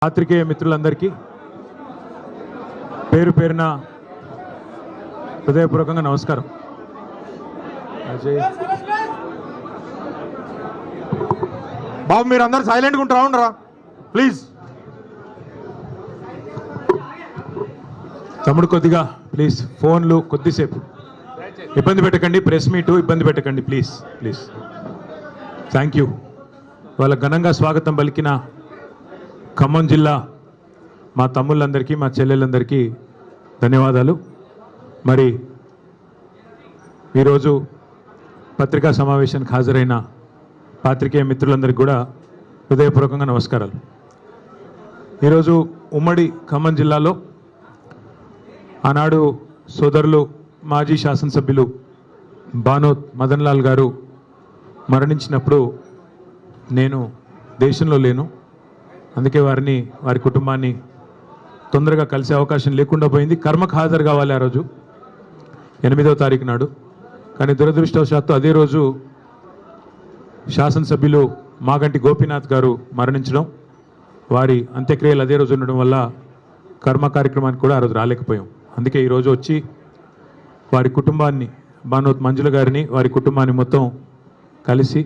పాత్రికేయ మిత్రులందరికీ పేరు పేరున హృదయపూర్వకంగా నమస్కారం. బాబు మీరు అందరు సైలెంట్గా ఉంటారా ఉండరా ప్లీజ్. తమ్ముడు కొద్దిగా ప్లీజ్ ఫోన్లు కొద్దిసేపు ఇబ్బంది పెట్టకండి, ప్రెస్ మీటు ఇబ్బంది పెట్టకండి ప్లీజ్ ప్లీజ్. Thank you. వాళ్ళ ఘనంగా స్వాగతం పలికిన ఖమ్మం జిల్లా మా తమ్ముళ్ళందరికీ మా చెల్లెళ్ళందరికీ ధన్యవాదాలు. మరి ఈరోజు పత్రికా సమావేశానికి హాజరైన పాత్రికేయ మిత్రులందరికీ కూడా హృదయపూర్వకంగా నమస్కారాలు. ఈరోజు ఉమ్మడి ఖమ్మం జిల్లాలో ఆనాడు సోదరులు మాజీ శాసనసభ్యులు బానోత్ మదన్ లాల్ గారు మరణించినప్పుడు నేను దేశంలో లేను. అందుకే వారి కుటుంబాన్ని తొందరగా కలిసే అవకాశం లేకుండా పోయింది. కర్మకు హాజరు కావాలి ఆ రోజు 8వ తారీఖు నాడు. కానీ దురదృష్టవశాత్తు అదే రోజు శాసనసభ్యులు మాగంటి గోపీనాథ్ గారు మరణించడం, వారి అంత్యక్రియలు అదే రోజు ఉండడం వల్ల కర్మ కార్యక్రమానికి కూడా ఆ రోజు రాలేకపోయాం. అందుకే ఈరోజు వచ్చి వారి కుటుంబాన్ని, బానోత్ మంజుల గారిని, వారి కుటుంబాన్ని మొత్తం కలిసి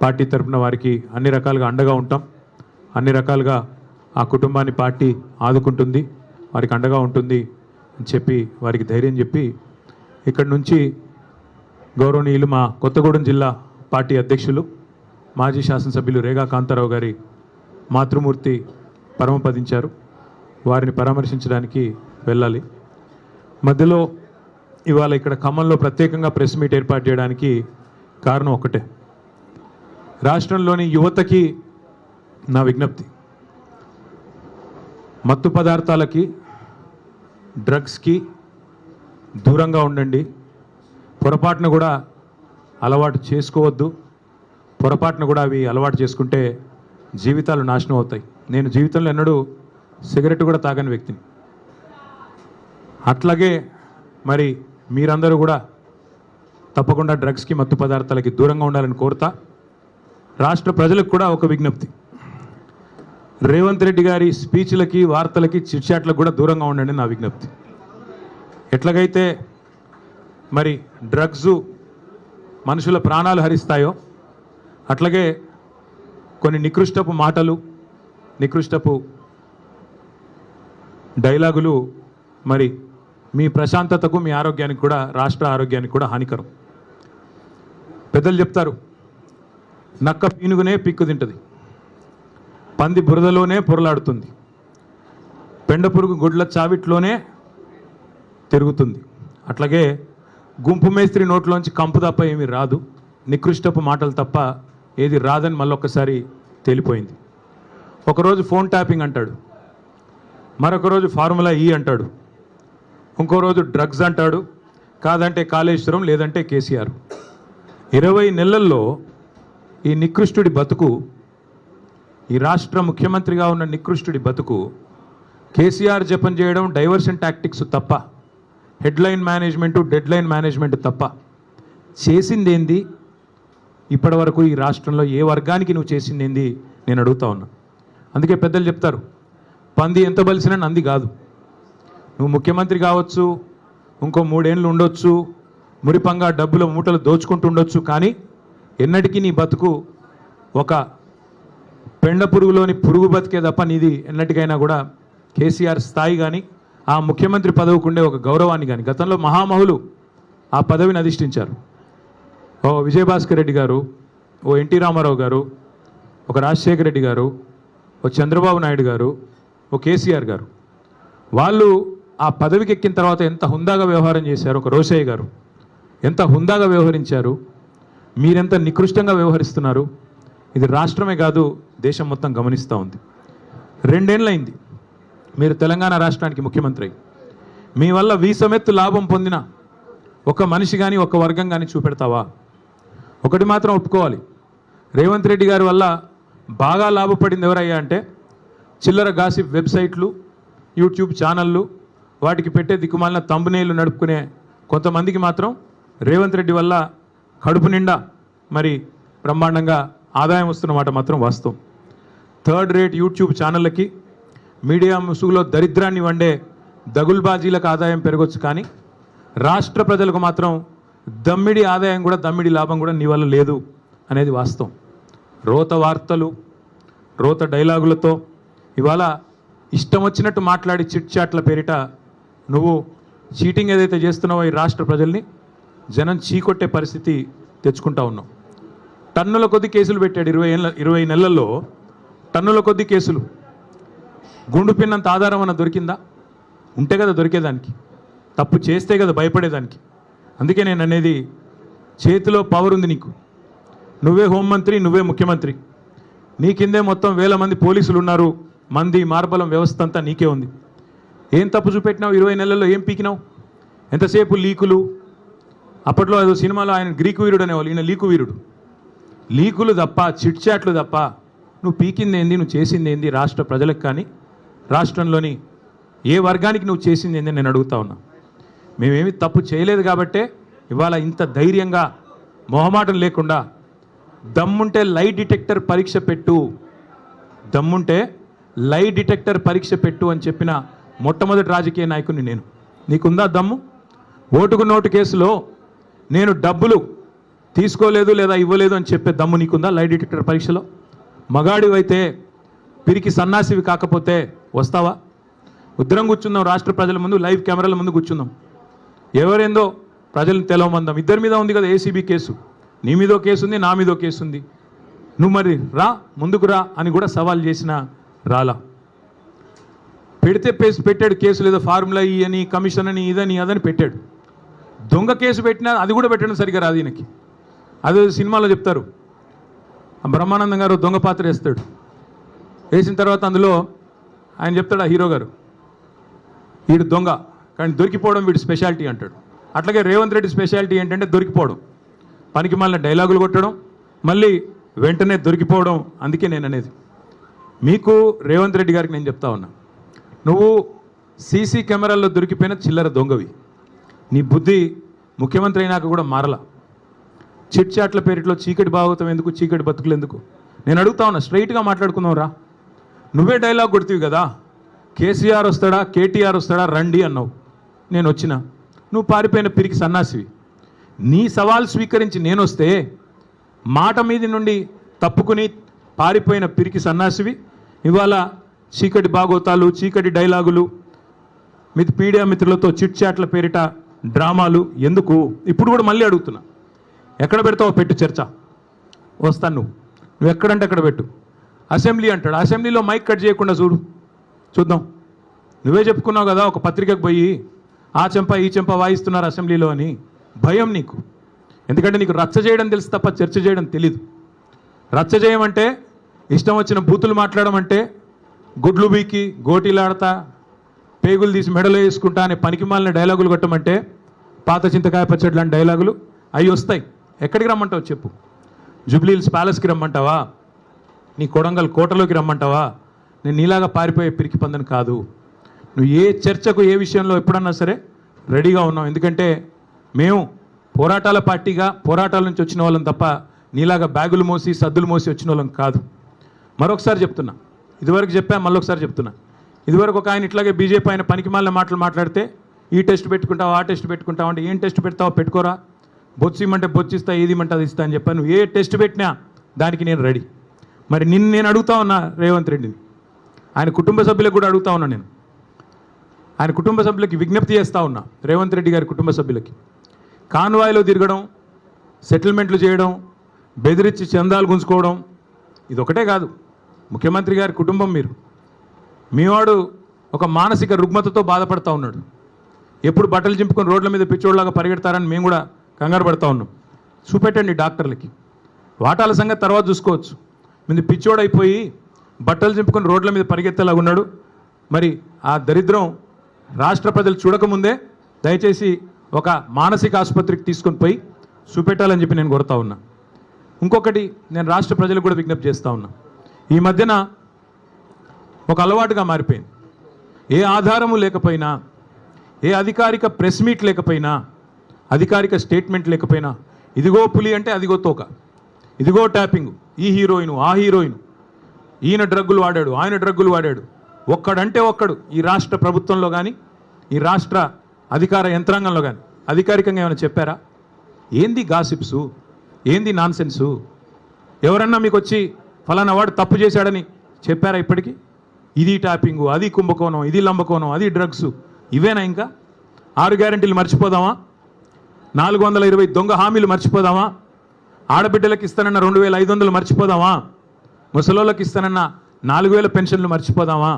పార్టీ తరఫున వారికి అన్ని రకాలుగా అండగా ఉంటాం. అన్ని రకాలుగా ఆ కుటుంబాన్ని పార్టీ ఆదుకుంటుంది, వారికి అండగా ఉంటుంది అని చెప్పి వారికి ధైర్యం చెప్పి ఇక్కడి నుంచి గౌరవనీయులు మా కొత్తగూడెం జిల్లా పార్టీ అధ్యక్షులు మాజీ శాసనసభ్యులు రేగా కాంతారావు గారి మాతృమూర్తి పరమపదించారు. వారిని పరామర్శించడానికి వెళ్ళాలి. మధ్యలో ఇవాళ ఇక్కడ ఖమ్మంలో ప్రత్యేకంగా ప్రెస్ మీట్ ఏర్పాటు చేయడానికి కారణం ఒకటే. రాష్ట్రంలోని యువతకి నా విజ్ఞప్తి, మత్తు పదార్థాలకి, డ్రగ్స్కి దూరంగా ఉండండి. పొరపాటును కూడా అలవాటు చేసుకోవద్దు. పొరపాటును కూడా అవి అలవాటు చేసుకుంటే జీవితాలు నాశనం అవుతాయి. నేను జీవితంలో ఎన్నడూ సిగరెట్ కూడా తాగని వ్యక్తిని. అట్లాగే మరి మీరందరూ కూడా తప్పకుండా డ్రగ్స్కి, మత్తు పదార్థాలకి దూరంగా ఉండాలని కోరుతా. రాష్ట్ర ప్రజలకు కూడా ఒక విజ్ఞప్తి, రేవంత్ రెడ్డి గారి స్పీచ్లకి, వార్తలకి, చిట్చాట్లకు కూడా దూరంగా ఉండండి నా విజ్ఞప్తి. ఎట్లాగైతే మరి డ్రగ్స్ మనుషుల ప్రాణాలు హరిస్తాయో అట్లాగే కొన్ని నికృష్టపు మాటలు, నికృష్టపు డైలాగులు మరి మీ ప్రశాంతతకు, మీ ఆరోగ్యానికి కూడా, రాష్ట్ర ఆరోగ్యానికి కూడా హానికరం. పెద్దలు చెప్తారు, నక్క పీనుగునే పిక్కు తింటుంది, పంది బురదలోనే పొరలాడుతుంది, పెండ పురుగు గుడ్ల చావిట్లోనే తిరుగుతుంది. అట్లాగే గుంపు మేస్త్రి నోట్లోంచి కంపు తప్ప ఏమీ రాదు, నికృష్టపు మాటలు తప్ప ఏది రాదని మళ్ళొక్కసారి తేలిపోయింది. ఒకరోజు ఫోన్ ట్యాపింగ్ అంటాడు, మరొక రోజు ఫార్ములా ఈ అంటాడు, ఇంకో రోజు డ్రగ్స్ అంటాడు, కాదంటే కాళేశ్వరం, లేదంటే కేసీఆర్. 20 నెలల్లో ఈ నికృష్టుడి బతుకు, ఈ రాష్ట్ర ముఖ్యమంత్రిగా ఉన్న నికృష్టుడి బతుకు కేసీఆర్ జపం చేయడం, డైవర్షన్ టాక్టిక్స్ తప్ప, హెడ్లైన్ మేనేజ్మెంటు, డెడ్లైన్ మేనేజ్మెంట్ తప్ప చేసింది ఏంది? ఇప్పటి వరకు ఈ రాష్ట్రంలో ఏ వర్గానికి నువ్వు చేసింది ఏంది నేను అడుగుతా ఉన్నా. అందుకే పెద్దలు చెప్తారు, పంది ఎంత బలిసినా నంది కాదు. నువ్వు ముఖ్యమంత్రి కావచ్చు, ఇంకో 3 ఏళ్ళు ఉండొచ్చు, మురిపంగా డబ్బుల మూటలు దోచుకుంటూ ఉండొచ్చు, కానీ ఎన్నటికీ నీ బతుకు ఒక పెండ పురుగులోని పురుగు బతికే తప్ప నీది ఎన్నటికైనా కూడా కేసీఆర్ స్థాయి కానీ, ఆ ముఖ్యమంత్రి పదవికి ఉండే ఒక గౌరవాన్ని కానీ, గతంలో మహామహులు ఆ పదవిని అధిష్ఠించారు. ఓ విజయభాస్కర్ రెడ్డి గారు, ఓ ఎన్టీ రామారావు గారు, ఒక రాజశేఖర రెడ్డి గారు, ఓ చంద్రబాబు నాయుడు గారు, ఓ కేసీఆర్ గారు. వాళ్ళు ఆ పదవికి ఎక్కిన తర్వాత ఎంత హుందాగా వ్యవహారం చేశారు. ఒక రోషయ్య గారు ఎంత హుందాగా వ్యవహరించారు, మీరెంత నికృష్టంగా వ్యవహరిస్తున్నారు. ఇది రాష్ట్రమే కాదు, దేశం మొత్తం గమనిస్తూ ఉంది. 2 ఏళ్ళైంది మీరు తెలంగాణ రాష్ట్రానికి ముఖ్యమంత్రి అయ్యి. మీ వల్ల వీసమెత్తు లాభం పొందిన ఒక మనిషి కానీ, ఒక వర్గం కానీ చూపెడతావా? ఒకటి మాత్రం ఒప్పుకోవాలి, రేవంత్ రెడ్డి గారి వల్ల బాగా లాభపడింది ఎవరయ్యా అంటే చిల్లర గాసిప్ వెబ్సైట్లు, యూట్యూబ్ ఛానళ్ళు, వాటికి పెట్టే దిక్కుమాలిన తంబునేళ్ళు నడుపుకునే కొంతమందికి మాత్రం రేవంత్ రెడ్డి వల్ల కడుపు నిండా మరి బ్రహ్మాండంగా ఆదాయం వస్తున్నమాట మాత్రం వాస్తవం. థర్డ్ రేట్ యూట్యూబ్ ఛానళ్ళకి మీడియా ముసుగులో దరిద్రాన్ని వండే దగుల్బాజీలకు ఆదాయం పెరగొచ్చు, కానీ రాష్ట్ర ప్రజలకు మాత్రం దమ్మిడి ఆదాయం కూడా దమ్మిడి లాభం కూడా నీ వల్ల లేదు అనేది వాస్తవం. రోత వార్తలు, రోత డైలాగులతో ఇవాళ ఇష్టం వచ్చినట్టు మాట్లాడి చిట్ చాట్ల పేరిట నువ్వు చీటింగ్ ఏదైతే చేస్తున్నావో ఈ రాష్ట్ర ప్రజల్ని జనం చీకొట్టే పరిస్థితి తెచ్చుకుంటా ఉన్నావు. టన్నుల కొద్ది కేసులు పెట్టాడు 20 నెలల్లో, టన్నుల కొద్ది కేసులు. గుండు పిన్నంత ఆధారం అన్న దొరికిందా? ఉంటే కదా దొరికేదానికి, తప్పు చేస్తే కదా భయపడేదానికి. అందుకే నేను అనేది, చేతిలో పవర్ ఉంది నీకు, నువ్వే హోంమంత్రి, నువ్వే ముఖ్యమంత్రి, నీ కిందే మొత్తం వేల మంది పోలీసులు ఉన్నారు, మంది మార్బలం వ్యవస్థ అంతా నీకే ఉంది. ఏం తప్పు చూపెట్టినావు? 20 నెలల్లో ఏం పీకినావు? ఎంతసేపు లీకులు. అప్పట్లో ఏదో సినిమాలో ఆయన గ్రీకు వీరుడు అనేవాళ్ళు, ఈయన లీకు వీరుడు. లీకులు తప్ప, చిట్ చాట్లు తప్ప నువ్వు పీకింది ఏంది, నువ్వు చేసింది ఏంది రాష్ట్ర ప్రజలకు కానీ రాష్ట్రంలోని ఏ వర్గానికి నువ్వు చేసింది ఏంది నేను అడుగుతా ఉన్నా. మేమేమి తప్పు చేయలేదు కాబట్టే ఇవాళ ఇంత ధైర్యంగా మొహమాటం లేకుండా దమ్ముంటే లై డిటెక్టర్ పరీక్ష పెట్టు, దమ్ముంటే లై డిటెక్టర్ పరీక్ష పెట్టు అని చెప్పిన మొట్టమొదటి రాజకీయ నాయకుడిని నేను. నీకుందా దమ్ము? ఓటుకు నోటు కేసులో నేను డబ్బులు తీసుకోలేదు లేదా ఇవ్వలేదు అని చెప్పే దమ్ము నీకుందా లై డిటెక్టర్ పరీక్షలో? మగాడివైతే, పిరికి సన్నాసివి కాకపోతే వస్తావా? ఉద్రం కూర్చుందాం, రాష్ట్ర ప్రజల ముందు లైవ్ కెమెరాల ముందు కూర్చుందాం, ఎవరేందో ప్రజలను తెలవమందాం. ఇద్దరి మీద ఉంది కదా ఏసీబీ కేసు, నీ మీదో కేసు ఉంది, నా మీదో కేసు ఉంది. నువ్వు మరి రా, ముందుకు రా అని కూడా సవాల్ చేసిన రాలా. పెడితే పెట్టాడు కేసులు, ఏదో ఫార్ములా ఈ అని, కమిషన్ అని, ఇదని అదని పెట్టాడు. దొంగ కేసు పెట్టినా అది కూడా పెట్టడం సరిగ్గా రాదు ఈయనకి. అదే సినిమాలో చెప్తారు, బ్రహ్మానందం గారు దొంగ పాత్ర వేస్తాడు, వేసిన తర్వాత అందులో ఆయన చెప్తాడు, ఆ హీరో గారు, వీడు దొంగ కానీ దొరికిపోవడం వీడి స్పెషాలిటీ అంటాడు. అట్లాగే రేవంత్ రెడ్డి స్పెషాలిటీ ఏంటంటే దొరికిపోవడం, పనికి మళ్ళీ డైలాగులు కొట్టడం, మళ్ళీ వెంటనే దొరికిపోవడం. అందుకే నేను అనేది, మీకు రేవంత్ రెడ్డి గారికి నేను చెప్తా ఉన్నా, నువ్వు సీసీ కెమెరాల్లో దొరికిపోయిన చిల్లర దొంగవి. నీ బుద్ధి ముఖ్యమంత్రి అయినాక కూడా మారలా. చిట్ చాట్ల పేరిట్లో చీకటి భాగవతం ఎందుకు, చీకటి బతుకులు ఎందుకు? నేను అడుగుతా ఉన్నా, స్ట్రైట్గా మాట్లాడుకుందాం రా. నువ్వే డైలాగ్ కొడుతీవి కదా, కేసీఆర్ వస్తాడా, కేటీఆర్ వస్తాడా, రండి అన్నావు. నేను వచ్చిన, నువ్వు పారిపోయిన పిరికి సన్నాసివి. నీ సవాల్ స్వీకరించి నేను వస్తే మాట మీది నుండి తప్పుకుని పారిపోయిన పిరికి సన్నాసివి ఇవాళ చీకటి భాగవతాలు, చీకటి డైలాగులు, మీడియా మిత్రులతో చిట్ చాట్ల పేరిట డ్రామాలు ఎందుకు? ఇప్పుడు కూడా మళ్ళీ అడుగుతున్నా, ఎక్కడ పెడతావో పెట్టు చర్చ, వస్తాను. నువ్వు ఎక్కడంటే అక్కడ పెట్టు. అసెంబ్లీ అంటాడు, అసెంబ్లీలో మైక్ కట్ చేయకుండా చూద్దాం. నువ్వే చెప్పుకున్నావు కదా ఒక పత్రికకు పోయి, ఆ చెంప ఈ చెంప వాయిస్తున్నారు అసెంబ్లీలో అని. భయం నీకు, ఎందుకంటే నీకు రచ్చ చేయడం తెలుసు తప్ప చర్చ చేయడం తెలీదు. రచ్చ చేయమంటే, ఇష్టం వచ్చిన బూతులు మాట్లాడమంటే, గుడ్లు బీకి గోటీలాడతా, పేగులు తీసి మెడలో వేసుకుంటా అనే పనికి మాలిన డైలాగులు కొట్టమంటే, పాత చింతకాయ పచ్చడి లాంటి డైలాగులు అవి వస్తాయి. ఎక్కడికి రమ్మంటావు చెప్పు? జూబ్లీహిల్స్ ప్యాలెస్కి రమ్మంటావా? నీ కొడంగల్ కోటలోకి రమ్మంటావా? నేను నీలాగా పారిపోయే పిరికి పందని కాదు. నువ్వు ఏ చర్చకు, ఏ విషయంలో ఎప్పుడన్నా సరే రెడీగా ఉన్నావు. ఎందుకంటే మేము పోరాటాల పార్టీగా, పోరాటాల నుంచి వచ్చిన వాళ్ళం తప్ప నీలాగా బ్యాగులు మోసి సద్దులు మోసి వచ్చిన వాళ్ళం కాదు. మరొకసారి చెప్తున్నా, ఇదివరకు చెప్పా, మళ్ళొకసారి చెప్తున్నా. ఇదివరకు ఒక ఆయన ఇట్లాగే బీజేపీ ఆయన పనికి మాలిన మాటలు మాట్లాడితే, ఈ టెస్ట్ పెట్టుకుంటావు, ఆ టెస్ట్ పెట్టుకుంటావు అంటే, ఏం టెస్ట్ పెడతావో పెట్టుకోరా, బొచ్చు ఇమ్మంటే బొచ్చు ఇస్తా, ఏది ఇమ్మంటే అది ఇస్తా అని చెప్పాను. నువ్వు ఏ టెస్ట్ పెట్టినా దానికి నేను రెడీ. మరి నేను అడుగుతా ఉన్నా రేవంత్ రెడ్డిని, ఆయన కుటుంబ సభ్యులకు కూడా అడుగుతా ఉన్నా. నేను ఆయన కుటుంబ సభ్యులకి విజ్ఞప్తి చేస్తూ ఉన్నా, రేవంత్ రెడ్డి గారి కుటుంబ సభ్యులకి, కాన్వాయ్లో తిరగడం, సెటిల్మెంట్లు చేయడం, బెదిరించి చందాలు గుంజుకోవడం ఇది ఒకటే కాదు. ముఖ్యమంత్రి గారి కుటుంబం మీరు, మీవాడు ఒక మానసిక రుగ్మతతో బాధపడతా ఉన్నాడు. ఎప్పుడు బట్టలు చింపుకొని రోడ్ల మీద పిచ్చోళ్ళలాగా పరిగెడతారని మేము కూడా కంగారు పడతా ఉన్నాం. చూపెట్టండి డాక్టర్లకి, వాటాల సంగతి తర్వాత చూసుకోవచ్చు. ముందు పిచ్చోడైపోయి బట్టలు చింపుకొని రోడ్ల మీద పరిగెత్తేలాగా ఉన్నాడు. మరి ఆ దరిద్రం రాష్ట్ర ప్రజలు చూడకముందే దయచేసి ఒక మానసిక ఆసుపత్రికి తీసుకొని పోయి చూపెట్టాలని చెప్పి నేను కోరుతా ఉన్నా. ఇంకొకటి నేను రాష్ట్ర ప్రజలకు కూడా విజ్ఞప్తి చేస్తూ ఉన్నా. ఈ మధ్యన ఒక అలవాటుగా మారిపోయింది. ఏ ఆధారము లేకపోయినా, ఏ అధికారిక ప్రెస్ మీట్ లేకపోయినా, అధికారిక స్టేట్మెంట్ లేకపోయినా, ఇదిగో పులి అంటే అదిగో తోక, ఇదిగో ట్యాపింగ్, ఈ హీరోయిన్, ఆ హీరోయిన్, ఈయన డ్రగ్గులు వాడాడు, ఆయన డ్రగ్గులు వాడాడు, ఒక్కడంటే ఒక్కడు ఈ రాష్ట్ర ప్రభుత్వంలో కానీ ఈ రాష్ట్ర అధికార యంత్రాంగంలో కానీ అధికారికంగా ఏమైనా చెప్పారా? ఏంది గాసిప్సు, ఏంది నాన్సెన్సు? ఎవరన్నా మీకు వచ్చి ఫలానా వాడు తప్పు చేశాడని చెప్పారా ఇప్పటికీ? ఇది ట్యాపింగు, అది కుంభకోణం, ఇది లంబకోణం, అది డ్రగ్స్, ఇవేనా? ఇంకా 6 గ్యారెంటీలు మర్చిపోదామా? 420 దొంగ హామీలు మర్చిపోదామా? ఆడబిడ్డలకు ఇస్తానన్న 2500 మర్చిపోదామా? ముసలోళ్ళకి ఇస్తానన్న 4000 పెన్షన్లు మర్చిపోదామా?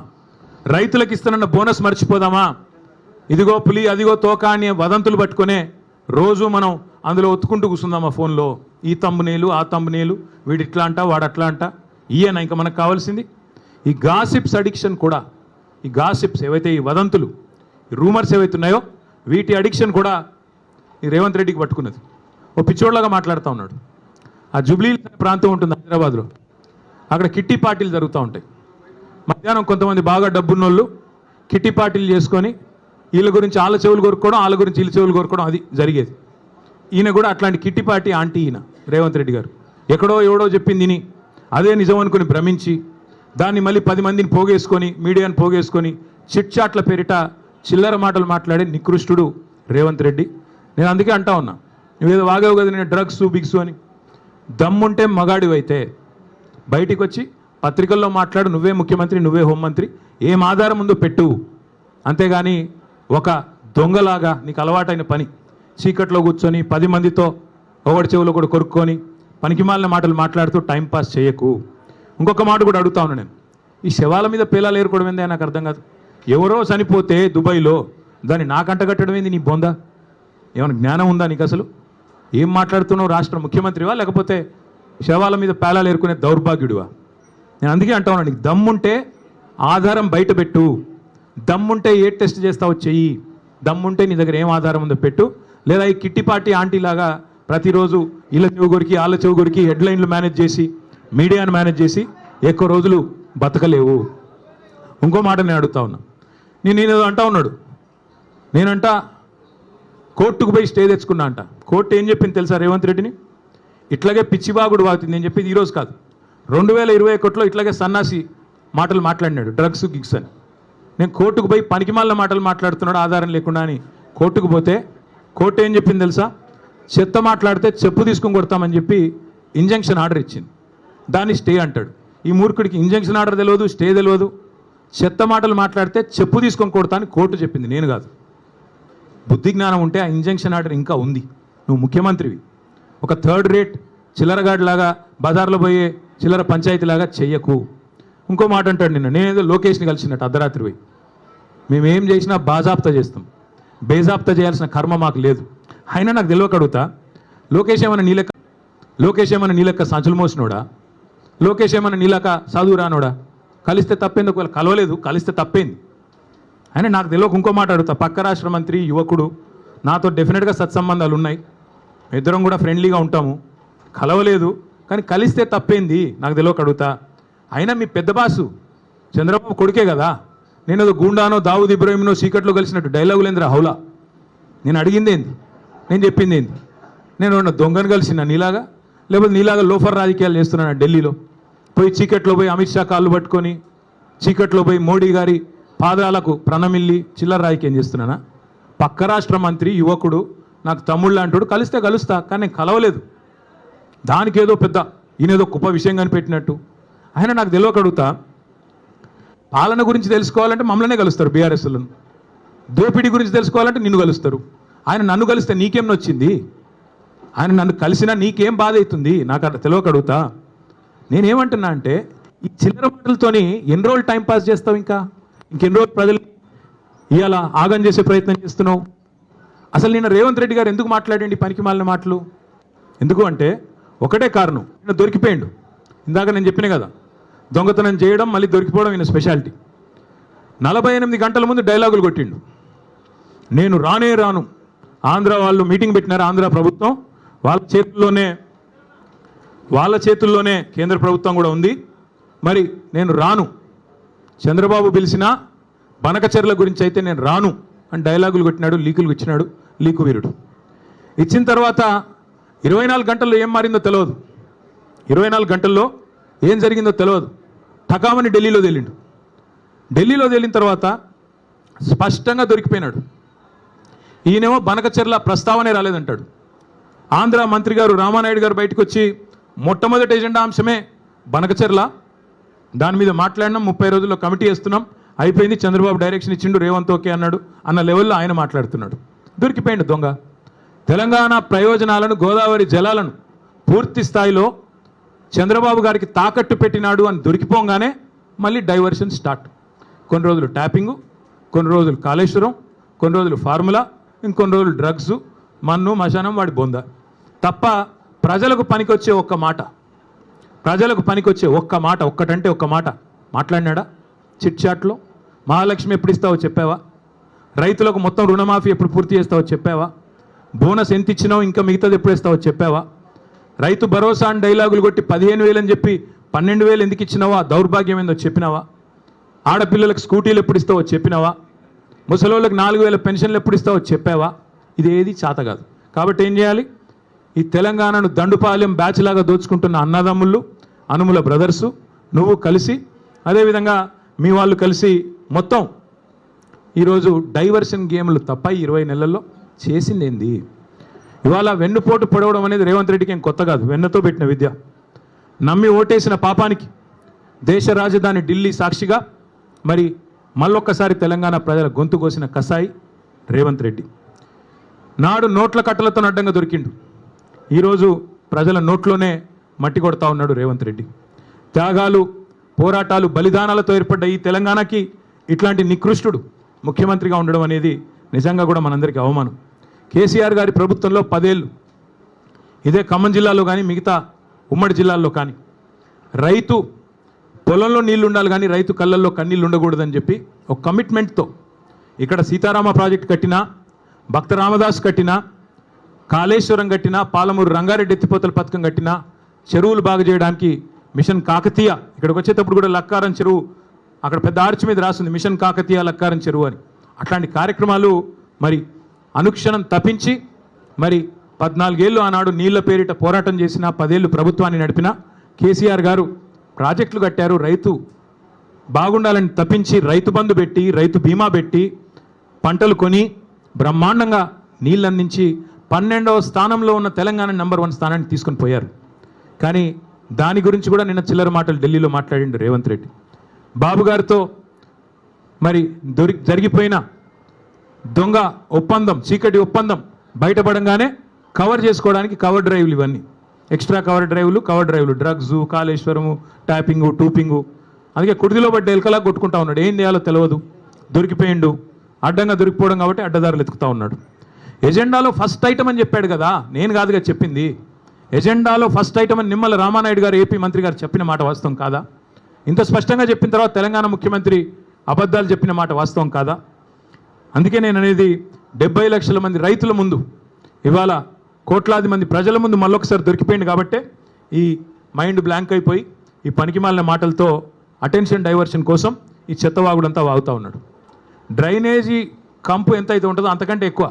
రైతులకు ఇస్తానన్న బోనస్ మర్చిపోదామా? ఇదిగో పులి అదిగో తోక అని వదంతులు పట్టుకునే రోజు మనం అందులో ఒత్తుకుంటూ కూర్చుందామా ఫోన్లో? ఈ తమ్మునేలు ఆ తమ్మునేలు, వీడు ఇట్లా అంట వాడు అట్లా అంట. ఈయన ఇంకా మనకు కావాల్సింది ఈ గాసిప్స్ అడిక్షన్ కూడా. ఈ గాసిప్స్ ఏవైతే ఈ వదంతులు, ఈ రూమర్స్ ఏవైతే ఉన్నాయో వీటి అడిక్షన్ కూడా ఈ రేవంత్ రెడ్డికి పట్టుకున్నది. ఓ పిచ్చోడ్లాగా మాట్లాడుతూ ఉన్నాడు. ఆ జూబ్లీ ప్రాంతం ఉంటుంది హైదరాబాద్లో, అక్కడ కిట్టి పార్టీలు జరుగుతూ ఉంటాయి. మధ్యాహ్నం కొంతమంది బాగా డబ్బున్నోళ్ళు కిట్టి పార్టీలు చేసుకొని వీళ్ళ గురించి వాళ్ళ చెవులు కొరుక్కోవడం, వాళ్ళ గురించి వీళ్ళ చెవులు కొరుక్కోవడం, అది జరిగేది. ఈయన కూడా అట్లాంటి కిట్టి పార్టీ ఆంటీ ఈయన రేవంత్ రెడ్డి గారు. ఎక్కడో ఎవడో చెప్పింది విని అదే నిజం అనుకుని భ్రమించి దాన్ని మళ్ళీ 10 మందిని పోగేసుకొని, మీడియాని పోగేసుకొని చిట్ చాట్ల పేరిట చిల్లర మాటలు మాట్లాడే నికృష్టుడు రేవంత్ రెడ్డి. నేను అందుకే అంటా ఉన్నా, నువ్వేదో వాగావు కదా నేను డ్రగ్స్ బిగ్స్ అని. దమ్ముంటే మగాడివైతే బయటికి వచ్చి పత్రికల్లో మాట్లాడు, నువ్వే ముఖ్యమంత్రి, నువ్వే హోంమంత్రి, ఏం ఆధారం ఉందో పెట్టు. అంతేగాని ఒక దొంగలాగా నీకు అలవాటైన పని చీకట్లో కూర్చొని 10 మందితో ఒకటి చెవులో కూడా కొరుక్కొని పనికిమాలిన మాటలు మాట్లాడుతూ టైంపాస్ చేయకు. ఇంకొక మాట కూడా అడుగుతా ఉన్నా నేను, ఈ శవాల మీద పేలాలు ఏరుకోవడం ఏందే నాకు అర్థం కాదు. ఎవరో చనిపోతే దుబాయ్లో దాన్ని నాకంట కట్టడం ఏంది? నీ బొందా ఏమైనా జ్ఞానం ఉందా నీకు అసలు? ఏం మాట్లాడుతున్నావు? రాష్ట్ర ముఖ్యమంత్రివా లేకపోతే శవాల మీద పేలాలు ఏరుకునే దౌర్భాగ్యుడివా? నేను అందుకే అంటా ఉన్నా, నీకు దమ్ముంటే ఆధారం బయట పెట్టు. దమ్ముంటే ఏ టెస్ట్ చేస్తావో చెయ్యి. దమ్ముంటే నీ దగ్గర ఏం ఆధారం ఉందో పెట్టు. లేదా ఈ కిట్టి పార్టీ ఆంటీ లాగా ప్రతిరోజు వీళ్ళ చెవు కొరికి వాళ్ళ చెవు కొరికి హెడ్లైన్లు మేనేజ్ చేసి మీడియాను మేనేజ్ చేసి ఎక్కువ రోజులు బతకలేవు. ఇంకో మాట నేను అడుగుతా ఉన్నా, నేను అంటా ఉన్నాడు, నేనంట కోర్టుకు పోయి స్టే తెచ్చుకున్నా అంట. కోర్టు ఏం చెప్పింది తెలుసా రేవంత్ రెడ్డిని? ఇట్లాగే పిచ్చిబాగుడు వాగుతుంది. నేను చెప్పేది ఈరోజు కాదు, 2021లో ఇట్లాగే సన్నాసి మాటలు మాట్లాడినాడు, డ్రగ్స్ గిగ్స్ అని. నేను కోర్టుకు పోయి పనికిమాలిన మాటలు మాట్లాడుతున్నాడు ఆధారం లేకుండా అని కోర్టుకు పోతే కోర్టు ఏం చెప్పింది తెలుసా? చెత్త మాట్లాడితే చెప్పు తీసుకొని కొడతామని చెప్పి ఇంజంక్షన్ ఆర్డర్ ఇచ్చింది. దాన్ని స్టే అంటాడు. ఈ మూర్ఖుడికి ఇంజంక్షన్ ఆర్డర్ తెలియదు, స్టే తెలియదు. చెత్త మాటలు మాట్లాడితే చెప్పు తీసుకొని కొడతా అని కోర్టు చెప్పింది, నేను కాదు. బుద్ధి జ్ఞానం ఉంటే ఆ ఇంజంక్షన్ ఆర్డర్ ఇంకా ఉంది. నువ్వు ముఖ్యమంత్రివి. ఒక థర్డ్ రేట్ చిల్లరగాడిలాగా బజార్లో పోయే చిల్లర పంచాయతీలాగా చెయ్యకు. ఇంకో మాట అంటాడు, నేనేదో లోకేష్ని కలిసినట్టు అర్ధరాత్రి పోయి, మేమేం చేసినా బాజాప్తా చేస్తాం, బేజాప్తా చేయాల్సిన కర్మ మాకు లేదు. అయినా నాకు తెలియక అడుగుతా, లోకేష్ ఏమైనా నీలెక్క సంచులు మోసినోడా? లోకేష్ ఏమైనా నీలక చదువు రానోడా? కలిస్తే తప్పేంది? ఒకవేళ కలవలేదు, కలిస్తే తప్పేంది? అయినా నాకు తెలియక ఇంకో మాట అడుగుతా, పక్క రాష్ట్ర మంత్రి యువకుడు, నాతో డెఫినెట్గా సత్సంబంధాలు ఉన్నాయి, ఇద్దరం కూడా ఫ్రెండ్లీగా ఉంటాము, కలవలేదు కానీ కలిస్తే తప్పేంది? నాకు తెలియక అడుగుతా. అయినా మీ పెద్ద బాసు చంద్రబాబు కొడుకే కదా, నేను ఏదో గూండానో దావుద్ ఇబ్రాహింనో చీకట్లో కలిసినట్టు డైలాగులేంద్రా హౌలా. నేను అడిగింది ఏంది? నేను చెప్పింది ఏంది? నేను దొంగను కలిసిన నీలాగా, లేకపోతే నీలాగా లోఫర్ రాజకీయాలు చేస్తున్నాను ఢిల్లీలో పోయి, చీకట్లో పోయి అమిత్ షా కాళ్ళు పట్టుకొని, చీకట్లో పోయి మోడీ గారి పాదాలకు ప్రణమిల్లి చిల్లర రాజకీయం చేస్తున్నానా? పక్క రాష్ట్ర మంత్రి యువకుడు, నాకు తమ్ముళ్ళు అంటాడు, కలిస్తే కలుస్తా కానీ నేను కలవలేదు. దానికి ఏదో పెద్ద ఈయనేదో గొప్ప విషయం కనిపెట్టినట్టు. ఆయన నాకు తెలియక అడుగుతా, పాలన గురించి తెలుసుకోవాలంటే మమ్మల్నే కలుస్తారు బీఆర్ఎస్లను, దోపిడీ గురించి తెలుసుకోవాలంటే నిన్ను కలుస్తారు. ఆయన నన్ను కలిస్తే నీకేం నొచ్చింది? ఆయన నన్ను కలిసినా నీకేం బాధ అవుతుంది? నాకు అట్లా తెలియక అడుగుతా. నేనేమంటున్నా అంటే, ఈ చిల్లర మాటలతోని ఎన్ని రోజులు టైంపాస్ చేస్తావు? ఇంకెన్ని రోజులు ప్రజలు ఇవాళ ఆగం చేసే ప్రయత్నం చేస్తున్నావు? అసలు నిన్న రేవంత్ రెడ్డి గారు ఎందుకు మాట్లాడండి పనికి మాలిన మాటలు? ఎందుకు అంటే ఒకటే కారణం, ఈయన దొరికిపోయిండు. ఇందాక నేను చెప్పిన కదా, దొంగతనం చేయడం మళ్ళీ దొరికిపోవడం ఈయన స్పెషాలిటీ. 48 గంటల ముందు డైలాగులు కొట్టిండు, నేను రానే రాను. ఆంధ్ర వాళ్ళు మీటింగ్ పెట్టినారు, ఆంధ్ర ప్రభుత్వం వాళ్ళ చేతుల్లోనే కేంద్ర ప్రభుత్వం కూడా ఉంది, మరి నేను రాను. చంద్రబాబు పిలిచిన బనకచెర్ల గురించి అయితే నేను రాను అని డైలాగులు కొట్టినాడు, లీకులు ఇచ్చినాడు, లీకు వీరుడు. ఇచ్చిన తర్వాత 24 గంటల్లో ఏం మారిందో తెలియదు, 24 గంటల్లో ఏం జరిగిందో తెలియదు. టకామని ఢిల్లీలో తేలిండు. ఢిల్లీలో తేలిన తర్వాత స్పష్టంగా దొరికిపోయినాడు. ఈయనేమో బనకచెర్ల ప్రస్తావనే రాలేదంటాడు. ఆంధ్ర మంత్రి గారు రామానాయుడు గారు బయటకు వచ్చి మొట్టమొదటి ఎజెండా అంశమే బనకచెర్ల, దాని మీద మాట్లాడినాం, 30 రోజుల్లో కమిటీ వేస్తున్నాం, అయిపోయింది, చంద్రబాబు డైరెక్షన్ ఇచ్చిండు, రేవంత్ ఓకే అన్నాడు అన్న లెవెల్లో ఆయన మాట్లాడుతున్నాడు. దొరికిపోయిండు దొంగ. తెలంగాణ ప్రయోజనాలను, గోదావరి జలాలను పూర్తి స్థాయిలో చంద్రబాబు గారికి తాకట్టు పెట్టినాడు అని దొరికిపోగానే మళ్ళీ డైవర్షన్ స్టార్ట్. కొన్ని రోజులు ట్యాపింగు, కొన్ని రోజులు కాళేశ్వరం, కొన్ని రోజులు ఫార్ములా, ఇంకొన్ని రోజులు డ్రగ్స్, మన్ను మశానం వాడి బొంద తప్ప ప్రజలకు పనికొచ్చే ఒక్క మాట, ప్రజలకు పనికొచ్చే ఒక్క మాట, ఒక్కటంటే ఒక్క మాట మాట్లాడినాడా? చిట్ చాట్లో మహాలక్ష్మి ఎప్పుడు ఇస్తావో చెప్పావా? రైతులకు మొత్తం రుణమాఫీ ఎప్పుడు పూర్తి చేస్తావో చెప్పావా? బోనస్ ఎంత ఇచ్చినావు, ఇంకా మిగతాది ఎప్పుడు ఇస్తావో చెప్పావా? రైతు భరోసా అని డైలాగులు కొట్టి 15,000 అని చెప్పి 12,000 ఎందుకు ఇచ్చినావా? దౌర్భాగ్యం ఏందో చెప్పినావా? ఆడపిల్లలకు స్కూటీలు ఎప్పుడు ఇస్తావో చెప్పినావా? ముసలోళ్ళకి 4,000 పెన్షన్లు ఎప్పుడు ఇస్తావో చెప్పావా? ఇది ఏది చేత కాదు. కాబట్టి ఏం చేయాలి? ఈ తెలంగాణను దండుపాలెం బ్యాచ్ లాగా దోచుకుంటున్న అన్నదమ్ముళ్ళు, అనుముల బ్రదర్సు, నువ్వు కలిసి, అదేవిధంగా మీ వాళ్ళు కలిసి మొత్తం ఈరోజు డైవర్షన్ గేమ్లు తప్ప 20 నెలల్లో చేసింది ఏంది? ఇవాళ వెన్నుపోటు పొడవడం అనేది రేవంత్ రెడ్డికి ఏం కొత్త కాదు, వెన్నతో పెట్టిన విద్య. నమ్మి ఓటేసిన పాపానికి దేశ రాజధాని ఢిల్లీ సాక్షిగా మరి మళ్ళొక్కసారి తెలంగాణ ప్రజల గొంతు కోసిన కసాయి రేవంత్ రెడ్డి. నాడు నోట్ల కట్టలతో అడ్డంగా దొరికిండు, ఈరోజు ప్రజల నోట్లోనే మట్టి కొడతా ఉన్నాడు రేవంత్ రెడ్డి. త్యాగాలు, పోరాటాలు, బలిదానాలతో ఏర్పడ్డ ఈ తెలంగాణకి ఇట్లాంటి నికృష్టుడు ముఖ్యమంత్రిగా ఉండడం అనేది నిజంగా కూడా మనందరికీ అవమానం. కేసీఆర్ గారి ప్రభుత్వంలో 10 ఏళ్ళు ఇదే ఖమ్మం జిల్లాలో కానీ మిగతా ఉమ్మడి జిల్లాల్లో కానీ రైతు పొలంలో నీళ్లు ఉండాలి కానీ రైతు కళ్ళల్లో కన్నీళ్ళు ఉండకూడదని చెప్పి ఒక కమిట్మెంట్తో ఇక్కడ సీతారామ ప్రాజెక్టు కట్టినా, భక్త రామదాస్ కట్టినా, కాళేశ్వరం కట్టినా, పాలమూరు రంగారెడ్డి ఎత్తిపోతల పథకం కట్టినా, చెరువులు బాగు చేయడానికి మిషన్ కాకతీయ, ఇక్కడికి వచ్చేటప్పుడు కూడా లక్కారం చెరువు, అక్కడ పెద్ద ఆర్చ్ మీద రాస్తుంది మిషన్ కాకతీయ లక్కారం చెరువు అని. అట్లాంటి కార్యక్రమాలు మరి అనుక్షణం తప్పించి మరి 14 ఏళ్ళు ఆనాడు నీళ్ల పేరిట పోరాటం చేసిన, 10 ఏళ్ళు ప్రభుత్వాన్ని నడిపిన కేసీఆర్ గారు ప్రాజెక్టులు కట్టారు. రైతు బాగుండాలని తప్పించి రైతు బంధు పెట్టి, రైతు బీమా పెట్టి, పంటలు కొని బ్రహ్మాండంగా నీళ్ళు అందించి 12వ స్థానంలో ఉన్న తెలంగాణ నెంబర్ 1 స్థానానికి తీసుకొని పోయారు. కానీ దాని గురించి కూడా నిన్న చిల్లర మాటలు ఢిల్లీలో మాట్లాడిండు రేవంత్ రెడ్డి. బాబు గారితో మరి జరిగిపోయిన దొంగ ఒప్పందం, చీకటి ఒప్పందం బయటపడంగానే కవర్ చేసుకోవడానికి కవర్ డ్రైవ్లు, ఇవన్నీ ఎక్స్ట్రా కవర్ డ్రైవ్లు, డ్రగ్స్, కాళేశ్వరము, ట్యాపింగు, టూపింగు. అందుకే కుడిదిలో పడ్డ ఎలకలా కొట్టుకుంటా ఉన్నాడు. ఏం చేయాలో తెలియదు, దొరికిపోయిండు. అడ్డంగా దొరికిపోవడం కాబట్టి అడ్డదారులు ఎత్తుకుతా ఉన్నాడు. ఎజెండాలో ఫస్ట్ ఐటమ్ అని చెప్పాడు కదా, నేను కాదుగా చెప్పింది. ఎజెండాలో ఫస్ట్ ఐటమ్ అని నిమ్మల రామానాయుడు గారు, ఏపీ మంత్రి గారు చెప్పిన మాట వాస్తవం కాదా? ఇంత స్పష్టంగా చెప్పిన తర్వాత తెలంగాణ ముఖ్యమంత్రి అబద్ధాలు చెప్పిన మాట వాస్తవం కాదా? అందుకే నేను అనేది 70 లక్షల మంది రైతుల ముందు, ఇవాళ కోట్లాది మంది ప్రజల ముందు మళ్ళొకసారి దొరికిపోయింది కాబట్టే ఈ మైండ్ బ్లాంక్ అయిపోయి ఈ పనికిమాలిన మాటలతో అటెన్షన్ డైవర్షన్ కోసం ఈ చెత్తవాగుడంతా వాగుతూ ఉన్నాడు. డ్రైనేజీ కంపు ఎంత అయితే ఉంటుందో అంతకంటే ఎక్కువ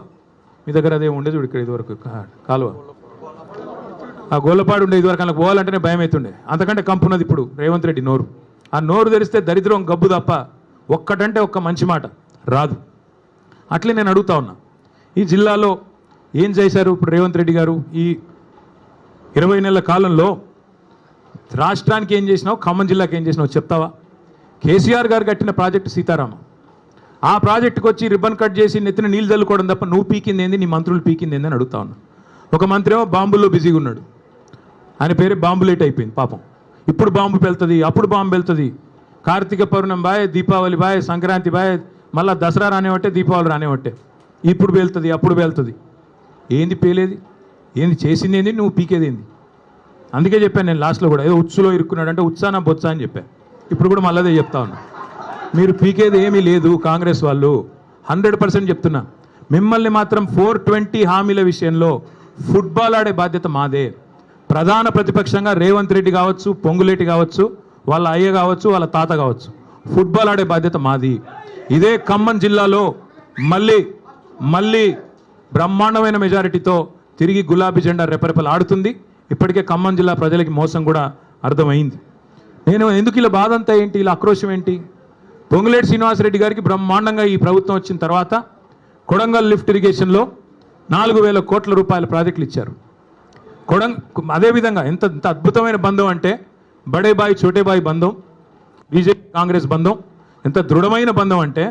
మీ దగ్గర అదే ఉండేది. ఇక్కడ ఇదివరకు కాలువ, ఆ గోళ్ళపాడు ఉండే ఇదివరకు అలా పోవాలంటేనే భయం అవుతుండే, అంతకంటే కంపు ఉన్నది ఇప్పుడు రేవంత్ రెడ్డి నోరు. ఆ నోరు తెరిస్తే దరిద్రం గబ్బు తప్ప ఒక్కటంటే ఒక్క మంచి మాట రాదు. అట్లే నేను అడుగుతా ఉన్నా, ఈ జిల్లాలో ఏం చేశారు ఇప్పుడు రేవంత్ రెడ్డి గారు? ఈ 20 నెలల కాలంలో రాష్ట్రానికి ఏం చేసినావు, ఖమ్మం జిల్లాకి ఏం చేసినావు చెప్తావా? కేసీఆర్ గారు కట్టిన ప్రాజెక్టు సీతారామ, ఆ ప్రాజెక్టుకు వచ్చి రిబ్బన్ కట్ చేసి నెత్తిన నీళ్ళు చల్లుకోవడం తప్ప నువ్వు పీకింది ఏంది, నీ మంత్రులు పీకింది ఏంది అని అడుగుతా ఉన్నా. ఒక మంత్రి ఏమో బాంబుల్లో బిజీగా ఉన్నాడు, ఆయన పేరు బాంబులేట్ అయిపోయింది పాపం. ఇప్పుడు బాంబు వెళ్తుంది, అప్పుడు బాంబు వెళ్తుంది. Karthika Pournami bye, Deepavali bye, Sankranti bye, మళ్ళీ దసరా రానివట్టే, దీపావళి రానివట్టే. ఇప్పుడు వెళ్తుంది, అప్పుడు వెళ్తుంది. ఏంది పేలేది, ఏంది చేసింది ఏంది, నువ్వు పీకేది ఏంది? అందుకే చెప్పాను నేను లాస్ట్లో కూడా, ఏదో ఉచ్చులో ఇరుక్కున్నాడు అంటే ఉత్సాన బొత్స అని చెప్పాను. ఇప్పుడు కూడా మళ్ళీ అదే చెప్తా ఉన్నా, మీరు పీకేది ఏమీ లేదు. కాంగ్రెస్ వాళ్ళు 100% చెప్తున్నా, మిమ్మల్ని మాత్రం 420 హామీల విషయంలో ఫుట్బాల్ ఆడే బాధ్యత మాదే. ప్రధాన ప్రతిపక్షంగా రేవంత్ రెడ్డి కావచ్చు, పొంగులేటి కావచ్చు, వాళ్ళ అయ్య కావచ్చు, వాళ్ళ తాత కావచ్చు, ఫుట్బాల్ ఆడే బాధ్యత మాది. ఇదే ఖమ్మం జిల్లాలో మళ్ళీ బ్రహ్మాండమైన మెజారిటీతో తిరిగి గులాబీ జెండా రెపరెపలు ఆడుతుంది. ఇప్పటికే ఖమ్మం జిల్లా ప్రజలకి మోసం కూడా అర్థమైంది. నేను ఎందుకు ఇలా బాధ అంతా ఏంటి, ఇలా ఆక్రోశం ఏంటి? పొంగులేటి శ్రీనివాసరెడ్డి గారికి బ్రహ్మాండంగా ఈ ప్రభుత్వం వచ్చిన తర్వాత కొడంగల్ లిఫ్ట్ ఇరిగేషన్లో 4,000 కోట్ల రూపాయల ప్రాజెక్టులు ఇచ్చారు. అదేవిధంగా ఎంత అద్భుతమైన బంధం అంటే బడే బాయ్ చోటే బాయ్ బంధం, బీజేపీ కాంగ్రెస్ బంధం ఎంత దృఢమైన బంధం అంటే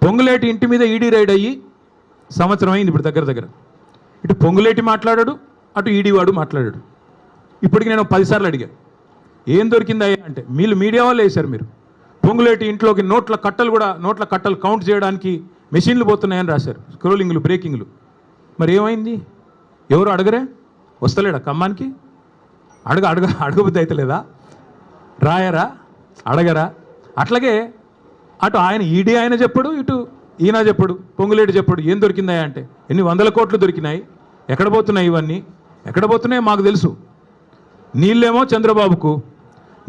పొంగులేటి ఇంటి మీద ఈడీ రైడ్ అయ్యి సంవత్సరం అయింది ఇప్పుడు దగ్గర. ఇటు పొంగులేటి మాట్లాడాడు, అటు ఈడీ వాడు మాట్లాడాడు. ఇప్పటికి నేను 10 సార్లు అడిగాను ఏం దొరికిందా అంటే మీరు మీడియా వాళ్ళు వేశారు. మీరు పొంగులేటి ఇంట్లోకి నోట్ల కట్టలు కౌంట్ చేయడానికి మెషిన్లు పోతున్నాయని రాశారు, స్క్రోలింగ్లు బ్రేకింగ్లు. మరి ఏమైంది? ఎవరు అడగరే? వస్తలేడా ఖమ్మానికి? అడగబుద్ధి అవుతలేదా? రాయరా? అడగరా? అట్లాగే అటు ఆయన ఈడీ ఆయన చెప్పడు, ఇటు ఈయన చెప్పడు, పొంగులేటి చెప్పడు ఏం దొరికిందా అంటే. ఎన్ని 100 కోట్లు దొరికినాయి, ఎక్కడ పోతున్నాయి ఇవన్నీ? ఎక్కడ పోతున్నాయో మాకు తెలుసు. నీళ్ళేమో చంద్రబాబుకు,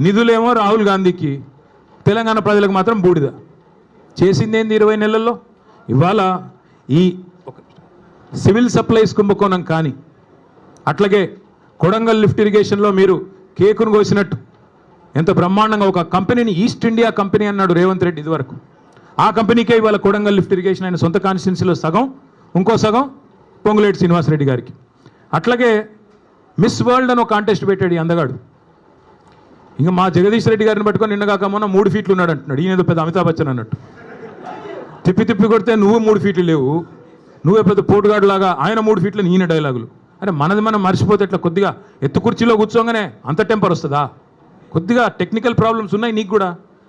నిధులేమో రాహుల్ గాంధీకి, తెలంగాణ ప్రజలకు మాత్రం బూడిద. చేసిందేంది 20 నెలల్లో? ఇవాళ ఈ సివిల్ సప్లైస్ కుంభకోణం కానీ, అట్లాగే కొడంగల్ లిఫ్ట్ ఇరిగేషన్లో మీరు కేకును కోసినట్టు ఎంత బ్రహ్మాండంగా ఒక కంపెనీని ఈస్ట్ ఇండియా కంపెనీ అన్నాడు రేవంత్ రెడ్డి ఇదివరకు. ఆ కంపెనీకే ఇవాళ కొడంగల్ లిఫ్ట్ ఇరిగేషన్ ఆయన సొంత కాన్స్టిట్యున్సీలో సగం, ఇంకో సగం పొంగులేటి శ్రీనివాసరెడ్డి గారికి. అట్లాగే మిస్ వరల్డ్ అని ఒక కాంటెస్ట్ పెట్టాడు ఈ అందగాడు. ఇంకా మా జగదీష్ రెడ్డి గారిని పట్టుకొని నిన్నగాక మొన్న 3 ఫీట్లు ఉన్నాడు అంటున్నాడు. ఈయన ఏదో పెద్ద అమితాబ్ బచ్చన్ అన్నట్టు. తిప్పి కొడితే నువ్వు 3 ఫీట్లు లేవు, నువ్వే పెద్ద పోటుగాడు లాగా ఆయన 3 ఫీట్లు ఈయన డైలాగులు. అరే మనది మనం మర్చిపోతే ఇట్లా కొద్దిగా ఎత్తు కుర్చీలో కూర్చోగానే అంత టెంపర్ వస్తుందా? కొద్దిగా టెక్నికల్ ప్రాబ్లమ్స్ ఉన్నాయి నీకు కూడా.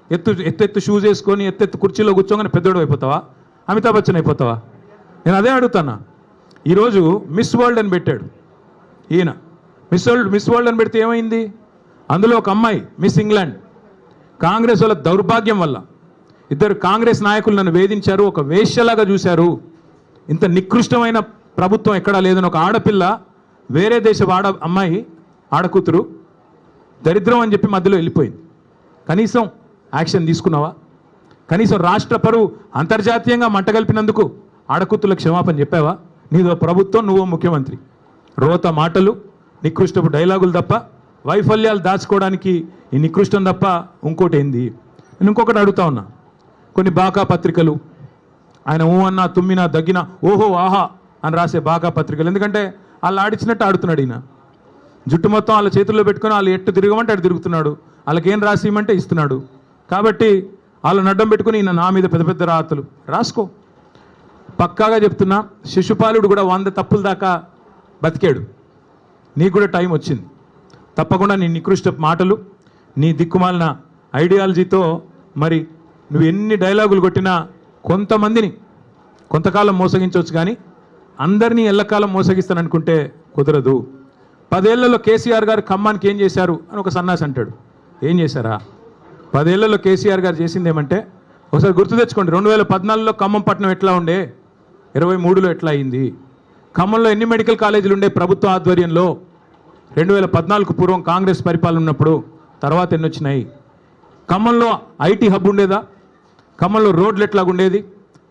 ఎత్తు షూస్ వేసుకొని ఎత్తు కుర్చీలో కూర్చోగానే పెద్దోడు అయిపోతావా? అమితాబ్ బచ్చన్ అయిపోతావా? నేను అదే అడుగుతానా. ఈరోజు మిస్ వరల్డ్ అని పెట్టాడు ఈయన. మిస్ వరల్డ్ అని పెడితే ఏమైంది? అందులో ఒక అమ్మాయి మిస్ ఇంగ్లాండ్. కాంగ్రెస్ వాళ్ళ దౌర్భాగ్యం వల్ల 2 కాంగ్రెస్ నాయకులు నన్ను వేధించారు, ఒక వేశ్యలాగా చూశారు. ఇంత నికృష్టమైన ప్రభుత్వం ఎక్కడా లేదని ఒక ఆడపిల్ల, వేరే దేశ అమ్మాయి ఆడకూతురు దరిద్రం అని చెప్పి మధ్యలో వెళ్ళిపోయింది. కనీసం యాక్షన్ తీసుకున్నావా? కనీసం రాష్ట్ర పరువు అంతర్జాతీయంగా మంటగలిపినందుకు ఆడకూతులకు క్షమాపణ చెప్పావా? నీదో ప్రభుత్వం, నువ్వో ముఖ్యమంత్రి. రోత మాటలు, నికృష్టపు డైలాగులు తప్ప, వైఫల్యాలు దాచుకోవడానికి ఈ నికృష్టం తప్ప ఇంకోటి ఏంది? నేను ఇంకొకటి అడుగుతా ఉన్నా. కొన్ని బాకా పత్రికలు ఆయన ఊ అన్నా తుమ్మినా దగ్గినా ఓహో ఆహా అని రాసే బాకా పత్రికలు, ఎందుకంటే వాళ్ళు ఆడిచ్చినట్టు ఆడుతున్నాడు ఈయన. జుట్టు మొత్తం వాళ్ళ చేతుల్లో పెట్టుకొని వాళ్ళు ఎట్టు తిరగమంటే అటు తిరుగుతున్నాడు, వాళ్ళకేం రాసి ఇవ్వమంటే ఇస్తున్నాడు. కాబట్టి వాళ్ళని అడ్డం పెట్టుకుని ఈయన నా మీద పెద్ద రాతలు రాసుకో. పక్కాగా చెప్తున్నా, శిశుపాలుడు కూడా 100 తప్పుల దాకా బతికాడు. నీకు కూడా టైం వచ్చింది. తప్పకుండా నీ నికృష్ట మాటలు, నీ దిక్కుమాలిన ఐడియాలజీతో మరి నువ్వు ఎన్ని డైలాగులు కొట్టినా కొంతమందిని కొంతకాలం మోసగించవచ్చు, కానీ అందరినీ ఎల్లకాలం మోసగిస్తాననుకుంటే కుదరదు. 10 ఏళ్లలో కేసీఆర్ గారు ఖమ్మానికి ఏం చేశారు అని ఒక సన్నాసి అంటాడు. ఏం చేశారా? 10 ఏళ్లలో కేసీఆర్ గారు చేసింది ఏమంటే, ఒకసారి గుర్తు తెచ్చుకోండి. 2014లో ఖమ్మం పట్టణం ఎట్లా ఉండే, 23లో ఎట్లా అయింది? ఖమ్మంలో ఎన్ని మెడికల్ కాలేజీలు ఉండే ప్రభుత్వ ఆధ్వర్యంలో 2014కు పూర్వం కాంగ్రెస్ పరిపాలన ఉన్నప్పుడు? తర్వాత ఎన్ని వచ్చినాయి? ఖమ్మంలో ఐటీ హబ్ ఉండేదా? ఖమ్మంలో రోడ్లు ఎట్లా ఉండేది?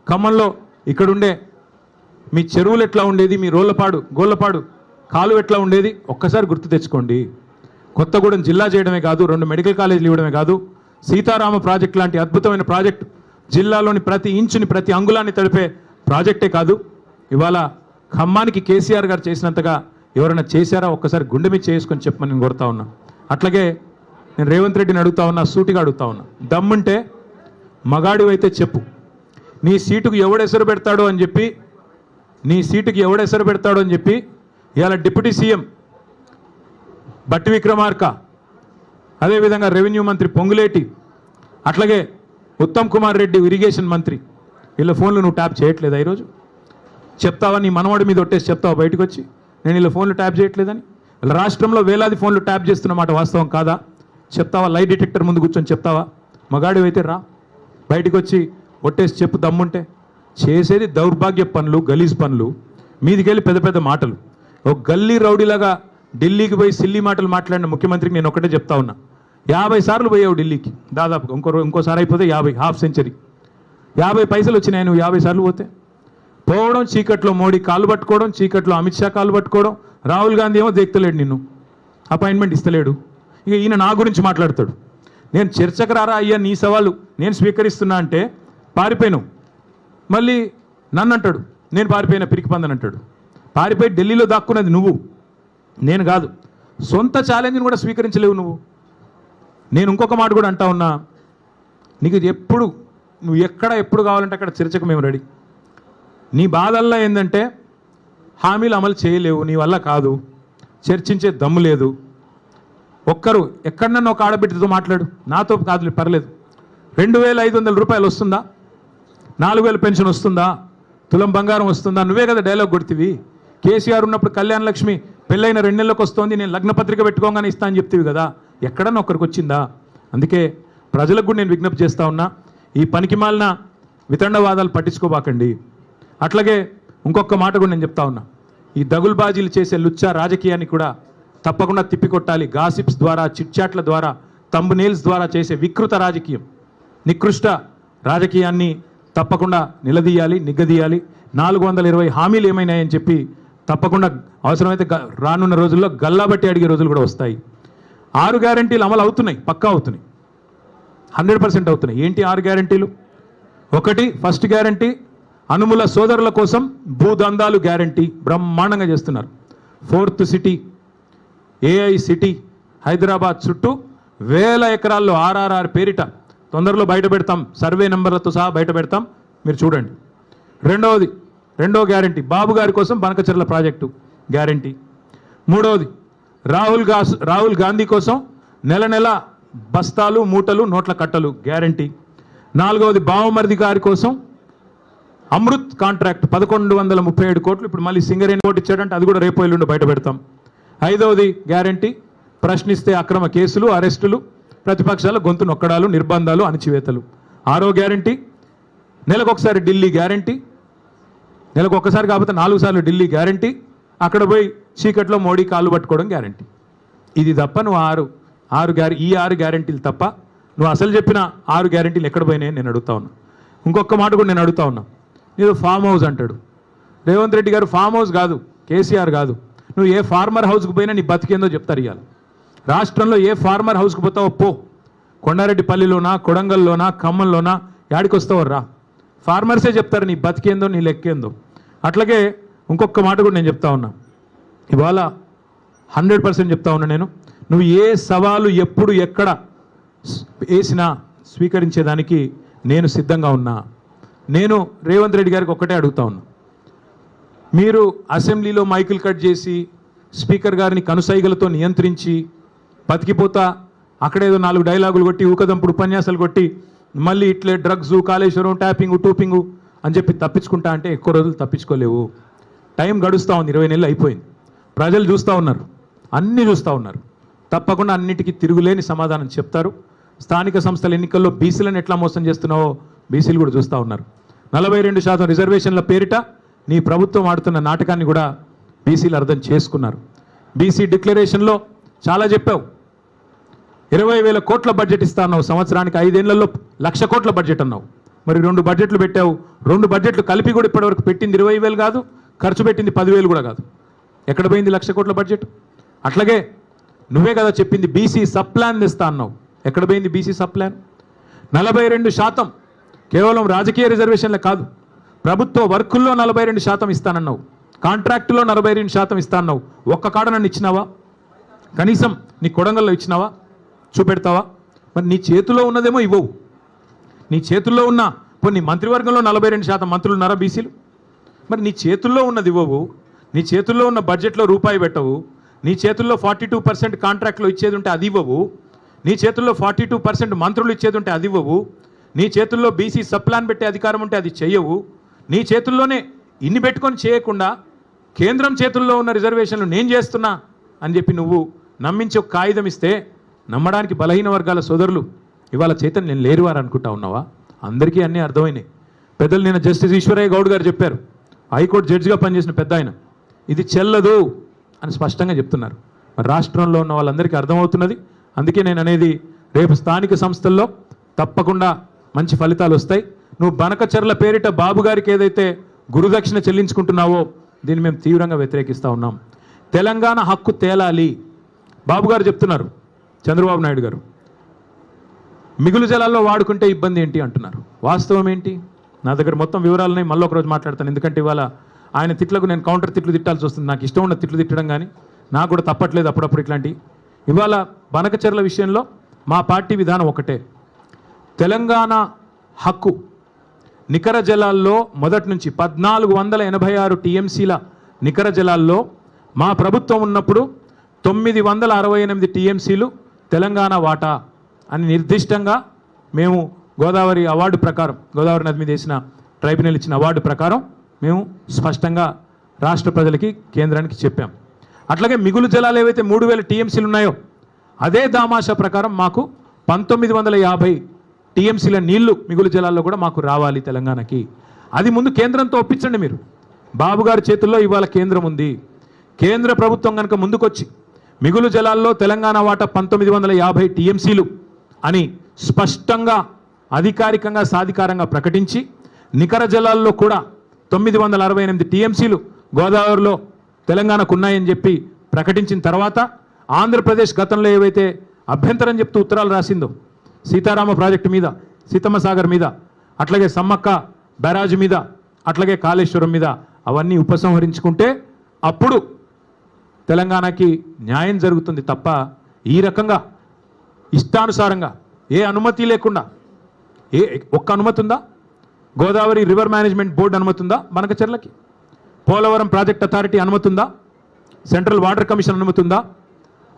ఖమ్మంలో ఇక్కడుండే మీ చెరువులు ఎట్లా ఉండేది? మీ గోళ్ళపాడు కాలువ ఎట్లా ఉండేది? ఒక్కసారి గుర్తు తెచ్చుకోండి. కొత్తగూడెం జిల్లా చేయడమే కాదు, 2 మెడికల్ కాలేజీలు ఇవ్వడమే కాదు, సీతారామ ప్రాజెక్ట్ లాంటి అద్భుతమైన ప్రాజెక్టు, జిల్లాలోని ప్రతి ఇంచుని ప్రతి అంగుళాన్ని తడిపే ప్రాజెక్టే కాదు, ఇవాళ ఖమ్మానికి కేసీఆర్ గారు చేసినంతగా ఎవరైనా చేశారా? ఒక్కసారి గుండె మీద చేసుకొని చెప్పమని నేను కోరుతా ఉన్నా. అట్లాగే నేను రేవంత్ రెడ్డిని అడుగుతా ఉన్నా, సూటిగా అడుగుతా ఉన్నా. దమ్ముంటే మగాడివైతే చెప్పు, నీ సీటుకు ఎవడెసరు పెడతాడో అని చెప్పి ఇవాళ డిప్యూటీ సీఎం బట్టి విక్రమార్క, అదేవిధంగా రెవెన్యూ మంత్రి పొంగులేటి, అట్లాగే ఉత్తమ్ కుమార్ రెడ్డి ఇరిగేషన్ మంత్రి, వీళ్ళ ఫోన్లు నువ్వు ట్యాప్ చేయట్లేదా? ఈరోజు చెప్తావా? నీ మనవాడి మీద ఒట్టేసి చెప్తావా బయటకు వచ్చి నేను వీళ్ళ ఫోన్లు ట్యాప్ చేయట్లేదని? రాష్ట్రంలో వేలాది ఫోన్లు ట్యాప్ చేస్తున్నమాట వాస్తవం కాదా? చెప్తావా? లై డిటెక్టర్ ముందు కూర్చొని చెప్తావా? మగాడివైతే రా, బయటకు వచ్చి ఒట్టేసి చెప్పు దమ్ముంటే. చేసేది దౌర్భాగ్య పనులు, గలీజ్ పనులు, మీదికెళ్ళి పెద్ద మాటలు. ఒక గల్లీ రౌడీలాగా ఢిల్లీకి పోయి సిల్లీ మాటలు మాట్లాడిన ముఖ్యమంత్రికి నేను ఒకటే చెప్తా ఉన్నా. 50 సార్లు పోయావు ఢిల్లీకి దాదాపుగా, ఇంకోసారి అయిపోతే 50, హాఫ్ సెంచరీ. 50 పైసలు వచ్చినాయి నువ్వు 50 సార్లు పోతే. పోవడం, చీకట్లో మోడీ కాళ్ళు పట్టుకోవడం, చీకట్లో అమిత్ షా కాళ్ళు పట్టుకోవడం, రాహుల్ గాంధీ ఏమో దేక్తలేడు, నిన్ను అపాయింట్మెంట్ ఇస్తలేడు. ఇక ఈయన నా గురించి మాట్లాడతాడు. నేను చర్చకు రారా అయ్యా నీ సవాలు నేను స్వీకరిస్తున్నా అంటే పారిపోయినావు. మళ్ళీ నన్ను అంటాడు నేను పారిపోయిన పిరికి పందని అంటాడు. పారిపోయి ఢిల్లీలో దాక్కున్నది నువ్వు, నేను కాదు. సొంత ఛాలెంజ్ని కూడా స్వీకరించలేవు నువ్వు. నేను ఇంకొక మాట కూడా అంటా ఉన్నా, నీకు ఎప్పుడు నువ్వు ఎప్పుడు కావాలంటే అక్కడ చర్చకు మేము రెడీ. నీ బాధల్లో ఏంటంటే హామీలు అమలు చేయలేవు, నీ వల్ల కాదు, చర్చించే దమ్ము లేదు. ఒక్కరు ఎక్కడన్నా ఒక ఆడబిడ్డతో మాట్లాడు, నాతో కాదు పర్లేదు. 2500 రూపాయలు వస్తుందా? 4000 పెన్షన్ వస్తుందా? తులం బంగారం వస్తుందా? నువ్వే కదా డైలాగ్ కొడుతీవి. కేసీఆర్ ఉన్నప్పుడు కళ్యాణ లక్ష్మి పెళ్ళైన 2 నెలలకు వస్తుంది, నేను లగ్నపత్రిక పెట్టుకోగానే ఇస్తా అని చెప్తీవి కదా, ఎక్కడన్నా ఒక్కరికి వచ్చిందా? అందుకే ప్రజలకు కూడా నేను విజ్ఞప్తి చేస్తా ఉన్నా, ఈ పనికి మాలిన వితండవాదాలు పట్టించుకోబాకండి. అట్లాగే ఇంకొక మాట కూడా నేను చెప్తా ఉన్నా, ఈ దగుల్బాజీలు చేసే లుచ్చా రాజకీయాన్ని కూడా తప్పకుండా తిప్పికొట్టాలి. గాసిప్స్ ద్వారా, చిట్చాట్ల ద్వారా, తంబునేల్స్ ద్వారా చేసే వికృత రాజకీయం, నికృష్ట రాజకీయాన్ని తప్పకుండా నిలదీయాలి, నిగ్గదీయాలి. 420 హామీలు ఏమైనాయని చెప్పి తప్పకుండా అవసరమైతే రానున్న రోజుల్లో గల్లాబట్టి అడిగే రోజులు కూడా వస్తాయి. 6 గ్యారంటీలు అమలు అవుతున్నాయి, పక్కా అవుతున్నాయి, 100% అవుతున్నాయి. ఏంటి 6 గ్యారంటీలు? 1, ఫస్ట్ గ్యారంటీ అనుముల సోదరుల కోసం భూదందాలు గ్యారంటీ బ్రహ్మాండంగా చేస్తున్నారు. 4th city AI city Hyderabad చుట్టూ 1000 ఎకరాల్లో ఆర్ఆర్ఆర్ పేరిట తొందరలో బయట పెడతాం, సర్వే నెంబర్లతో సహా బయట పెడతాం, మీరు చూడండి. రెండో గ్యారంటీ బాబు గారి కోసం బనకచెర్ల ప్రాజెక్టు గ్యారంటీ. 3వది రాహుల్ గాంధీ కోసం నెల బస్తాలు మూటలు నోట్ల కట్టలు గ్యారంటీ. 4వది బావమరిది గారి కోసం అమృత్ కాంట్రాక్ట్ 1137 కోట్లు, ఇప్పుడు మళ్ళీ సింగరేణి కోటి ఇచ్చాడంటే అది కూడా రేపు ఎల్లుండి బయట పెడతాం. 5వది గ్యారంటీ ప్రశ్నిస్తే అక్రమ కేసులు, అరెస్టులు, ప్రతిపక్షాల గొంతు నొక్కడాలు, నిర్బంధాలు, అణచివేతలు. 6వ గ్యారంటీ నెలకొకసారి ఢిల్లీ గ్యారంటీ, నెలకొకసారి కాకపోతే 4 సార్లు ఢిల్లీ గ్యారంటీ, అక్కడ పోయి చీకట్లో మోడీ కాళ్ళు పట్టుకోవడం గ్యారంటీ. ఇది తప్ప నువ్వు ఈ 6 గ్యారంటీలు తప్ప నువ్వు అసలు చెప్పిన 6 గ్యారంటీలు ఎక్కడ పోయినాయని నేను అడుగుతా ఉన్నా. ఇంకొక మాట కూడా నేను అడుగుతా ఉన్నా, నీవు ఫామ్ హౌస్ అంటాడు రేవంత్ రెడ్డి గారు. ఫామ్ హౌస్ కాదు, కేసీఆర్ కాదు, నువ్వు ఏ ఫార్మర్ హౌస్కి పోయినా నీ బతికేందో చెప్తారు. ఇవాళ రాష్ట్రంలో ఏ ఫార్మర్ హౌస్కి పోతావో పో, కొండారెడ్డిపల్లిలోనా, కొడంగల్లోనా, ఖమ్మంలోనా, యాడికి వస్తావో రా, ఫార్మర్సే చెప్తారు నీ బతికేందో, నీ లెక్కేందో. అట్లాగే ఇంకొక మాట కూడా నేను చెప్తా ఉన్నా, ఇవాళ 100% చెప్తా ఉన్నా, నువ్వు ఏ సవాలు ఎప్పుడు ఎక్కడ వేసినా స్వీకరించేదానికి నేను సిద్ధంగా ఉన్నా. నేను రేవంత్ రెడ్డి గారికి ఒక్కటే అడుగుతా ఉన్నా, మీరు అసెంబ్లీలో మైకులు కట్ చేసి స్పీకర్ గారిని కనుసైగలతో నియంత్రించి బతికిపోతా అక్కడేదో 4 డైలాగులు కొట్టి ఊకదంపుడు ఉపన్యాసాలు కొట్టి మళ్ళీ ఇట్లే డ్రగ్స్, కాళేశ్వరం, ట్యాపింగు, టూపింగు అని చెప్పి తప్పించుకుంటా అంటే ఎక్కువ రోజులు తప్పించుకోలేవు. టైం గడుస్తూ ఉంది, 20 నెలలు అయిపోయింది. ప్రజలు చూస్తూ ఉన్నారు, అన్నీ చూస్తూ ఉన్నారు. తప్పకుండా అన్నిటికీ తిరుగులేని సమాధానం చెప్తారు. స్థానిక సంస్థల ఎన్నికల్లో బీసీలను ఎట్లా మోసం చేస్తున్నావో బీసీలు కూడా చూస్తూ ఉన్నారు. 42% రిజర్వేషన్ల పేరిట నీ ప్రభుత్వం ఆడుతున్న నాటకాన్ని కూడా బీసీలు అర్థం చేసుకున్నారు. బీసీ డిక్లరేషన్లో చాలా చెప్పావు, 20,000 కోట్ల బడ్జెట్ ఇస్తా అన్నావు, సంవత్సరానికి 5 ఏళ్లలో 1,00,000 కోట్ల బడ్జెట్ అన్నావు. మరి 2 బడ్జెట్లు పెట్టావు, 2 బడ్జెట్లు కలిపి కూడా ఇప్పటివరకు పెట్టింది 20,000 కాదు, ఖర్చు పెట్టింది 10,000 కూడా కాదు. ఎక్కడ పోయింది 1,00,000 కోట్ల బడ్జెట్? అట్లాగే నువ్వే కదా చెప్పింది బీసీ సబ్ ప్లాన్ తెస్తా అన్నావు, ఎక్కడ పోయింది బీసీ సబ్ ప్లాన్? 42% కేవలం రాజకీయ రిజర్వేషన్లే కాదు, ప్రభుత్వ వర్కుల్లో 42% ఇస్తానన్నావు, కాంట్రాక్టులో 42% ఇస్తానన్నావు. ఒక్క కాడ నన్ను ఇచ్చినావా? కనీసం నీ కొడంగల్లో ఇచ్చినావా? చూపెడతావా? మరి నీ చేతిలో ఉన్నదేమో ఇవ్వవు. నీ చేతుల్లో ఉన్న నీ మంత్రివర్గంలో 42% మంత్రులు ఉన్నారా బీసీలు? మరి నీ చేతుల్లో ఉన్నది ఇవ్వవు, నీ చేతుల్లో ఉన్న బడ్జెట్లో రూపాయి పెట్టవు, నీ చేతుల్లో 42% కాంట్రాక్ట్లో ఇచ్చేది ఉంటే అది ఇవ్వవు, నీ చేతుల్లో 42% మంత్రులు ఇచ్చేది ఉంటే అది ఇవ్వవు, నీ చేతుల్లో బీసీ సబ్ ప్లాన్ పెట్టే అధికారం ఉంటే అది చెయ్యవు, నీ చేతుల్లోనే ఇన్ని పెట్టుకొని చేయకుండా కేంద్రం చేతుల్లో ఉన్న రిజర్వేషన్లు నేను చేస్తున్నా అని చెప్పి నువ్వు నమ్మించి ఒక కాగితం ఇస్తే నమ్మడానికి బలహీన వర్గాల సోదరులు ఇవాళ చైతన్యం లేరు వారు అనుకుంటా ఉన్నావా? అందరికీ అన్నీ అర్థమైనాయి. పెద్దలు నిన్న జస్టిస్ ఈశ్వరయ్య గౌడ్ గారు చెప్పారు, హైకోర్టు జడ్జిగా పనిచేసిన పెద్ద ఆయన, ఇది చెల్లదు అని స్పష్టంగా చెప్తున్నారు. మరి రాష్ట్రంలో ఉన్న వాళ్ళందరికీ అర్థమవుతున్నది. అందుకే నేను అనేది రేపు స్థానిక సంస్థల్లో తప్పకుండా మంచి ఫలితాలు వస్తాయి. నువ్వు బనకచెర్ల పేరిట బాబు గారికి ఏదైతే గురుదక్షిణ చెల్లించుకుంటున్నావో దీన్ని మేము తీవ్రంగా వ్యతిరేకిస్తూ ఉన్నాం. తెలంగాణ హక్కు తేలాలి. బాబు గారు చెప్తున్నారు, చంద్రబాబు నాయుడు గారు మిగులు జలాల్లో వాడుకుంటే ఇబ్బంది ఏంటి అంటున్నారు. వాస్తవం ఏంటి? నా దగ్గర మొత్తం వివరాలున్నాయి. మళ్ళీ ఒకరోజు మాట్లాడతాను. ఎందుకంటే ఇవాళ ఆయన తిట్లకు నేను కౌంటర్ తిట్లు తిట్టాల్సి వస్తుంది. నాకు ఇష్టం ఉన్న తిట్లు తిట్టడం కానీ నాకు కూడా తప్పట్లేదు అప్పుడప్పుడు ఇట్లాంటివి. ఇవాళ బనకచెర్ల విషయంలో మా పార్టీ విధానం ఒకటే. తెలంగాణ హక్కు నికర జలాల్లో మొదటి నుంచి 1486 టీఎంసీల నికర జలాల్లో మా ప్రభుత్వం ఉన్నప్పుడు 968 టీఎంసీలు తెలంగాణ వాటా అని నిర్దిష్టంగా మేము గోదావరి అవార్డు ప్రకారం, గోదావరి నది మీద వేసిన ట్రైబ్యునల్ ఇచ్చిన అవార్డు ప్రకారం మేము స్పష్టంగా రాష్ట్ర ప్రజలకి, కేంద్రానికి చెప్పాం. అట్లాగే మిగులు జలాలు ఏవైతే 3000 టీఎంసీలు ఉన్నాయో అదే దామాషా ప్రకారం మాకు 1950 టీఎంసీల నీళ్లు మిగులు జలాల్లో కూడా మాకు రావాలి తెలంగాణకి. అది ముందు కేంద్రంతో ఒప్పించండి మీరు. బాబు గారి చేతుల్లో ఇవాళ కేంద్రం ఉంది. కేంద్ర ప్రభుత్వం కనుక ముందుకొచ్చి మిగులు జలాల్లో తెలంగాణ వాటా 1950 టీఎంసీలు అని స్పష్టంగా అధికారికంగా సాధికారంగా ప్రకటించి నికర జలాల్లో కూడా 968 టీఎంసీలు గోదావరిలో తెలంగాణకు ఉన్నాయని చెప్పి ప్రకటించిన తర్వాత ఆంధ్రప్రదేశ్ గతంలో ఏవైతే అభ్యంతరం చెప్తూ ఉత్తరాలు రాసిందో సీతారామ ప్రాజెక్టు మీద, సీతమ్మ సాగర్ మీద, అట్లాగే సమ్మక్క బ్యారాజు మీద, అట్లాగే కాళేశ్వరం మీద అవన్నీ ఉపసంహరించుకుంటే అప్పుడు తెలంగాణకి న్యాయం జరుగుతుంది తప్ప ఈ రకంగా ఇష్టానుసారంగా ఏ అనుమతి లేకుండా ఒక్క అనుమతి ఉందా? గోదావరి రివర్ మేనేజ్మెంట్ బోర్డు అనుమతి ఉందా బనకచెర్లకి? పోలవరం ప్రాజెక్ట్ అథారిటీ అనుమతి ఉందా? సెంట్రల్ వాటర్ కమిషన్ అనుమతి ఉందా?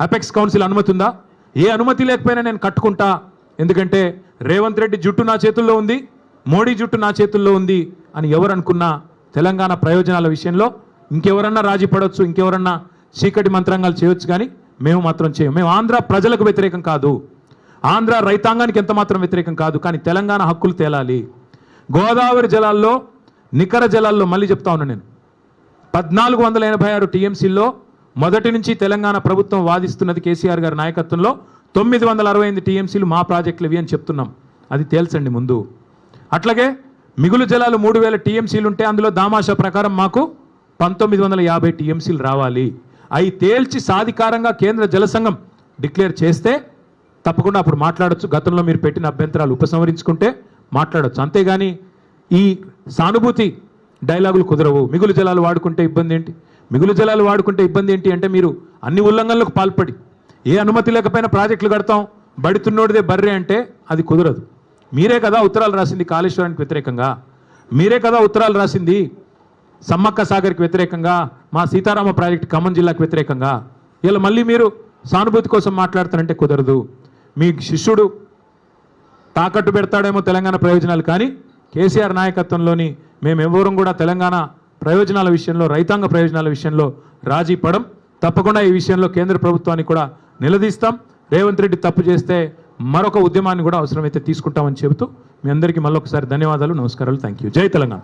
అపెక్స్ కౌన్సిల్ అనుమతి ఉందా? ఏ అనుమతి లేకపోయినా నేను కట్టుకుంటా. ఎందుకంటే రేవంత్ రెడ్డి జుట్టు నా చేతుల్లో ఉంది, మోడీ జుట్టు నా చేతుల్లో ఉంది అని ఎవరు అనుకున్నా తెలంగాణ ప్రయోజనాల విషయంలో ఇంకెవరన్నా రాజీ పడవచ్చు, ఇంకెవరన్నా చీకటి మంత్రాంగాలు చేయొచ్చు, కానీ మేము మాత్రం చేయం. మేము ఆంధ్ర ప్రజలకు వ్యతిరేకం కాదు, ఆంధ్ర రైతాంగానికి ఎంత మాత్రం వ్యతిరేకం కాదు, కానీ తెలంగాణ హక్కులు తేలాలి. గోదావరి జలాల్లో, నికర జలాల్లో మళ్ళీ చెప్తా ఉన్నా నేను 1486 టీఎంసీల్లో మొదటి నుంచి తెలంగాణ ప్రభుత్వం వాదిస్తున్నది కేసీఆర్ గారి నాయకత్వంలో 968 టీఎంసీలు మా ప్రాజెక్టులు ఇవి అని చెప్తున్నాం. అది తేల్చండి ముందు. అట్లాగే మిగులు జలాలు 3000 టీఎంసీలు ఉంటే అందులో దామాషా ప్రకారం మాకు 1950 టీఎంసీలు రావాలి. అవి తేల్చి సాధికారంగా కేంద్ర జలసంఘం డిక్లేర్ చేస్తే తప్పకుండా అప్పుడు మాట్లాడచ్చు. గతంలో మీరు పెట్టిన అభ్యంతరాలు ఉపసంహరించుకుంటే మాట్లాడచ్చు. అంతేగాని ఈ సానుభూతి డైలాగులు కుదరవు. మిగులు జలాలు వాడుకుంటే ఇబ్బంది ఏంటి, మిగులు జలాలు వాడుకుంటే ఇబ్బంది ఏంటి అంటే మీరు అన్ని ఉల్లంఘనలకు పాల్పడి ఏ అనుమతి లేకపోయినా ప్రాజెక్టులు కడతాం, బడితున్నోడిదే బర్రె అంటే అది కుదరదు. మీరే కదా ఉత్తరాలు రాసింది కాళేశ్వరానికి వ్యతిరేకంగా, మీరే కదా ఉత్తరాలు రాసింది సమ్మక్క సాగర్కి వ్యతిరేకంగా, మా సీతారామ ప్రాజెక్టు ఖమ్మం జిల్లాకు వ్యతిరేకంగా. ఇలా మళ్ళీ మీరు సానుభూతి కోసం మాట్లాడతారంటే కుదరదు. మీ శిష్యుడు తాకట్టు పెడతాడేమో తెలంగాణ ప్రయోజనాలు, కానీ కేసీఆర్ నాయకత్వంలోని మేమెవరం కూడా తెలంగాణ ప్రయోజనాల విషయంలో, రైతాంగ ప్రయోజనాల విషయంలో రాజీ పడం. తప్పకుండా ఈ విషయంలో కేంద్ర ప్రభుత్వాన్ని కూడా నిలదీస్తాం. రేవంత్ రెడ్డి తప్పు చేస్తే మరొక ఉద్యమాన్ని కూడా అవసరమైతే తీసుకుంటామని చెబుతూ మీ అందరికీ మళ్ళొకసారి ధన్యవాదాలు, నమస్కారాలు. Thank you. జై తెలంగాణ.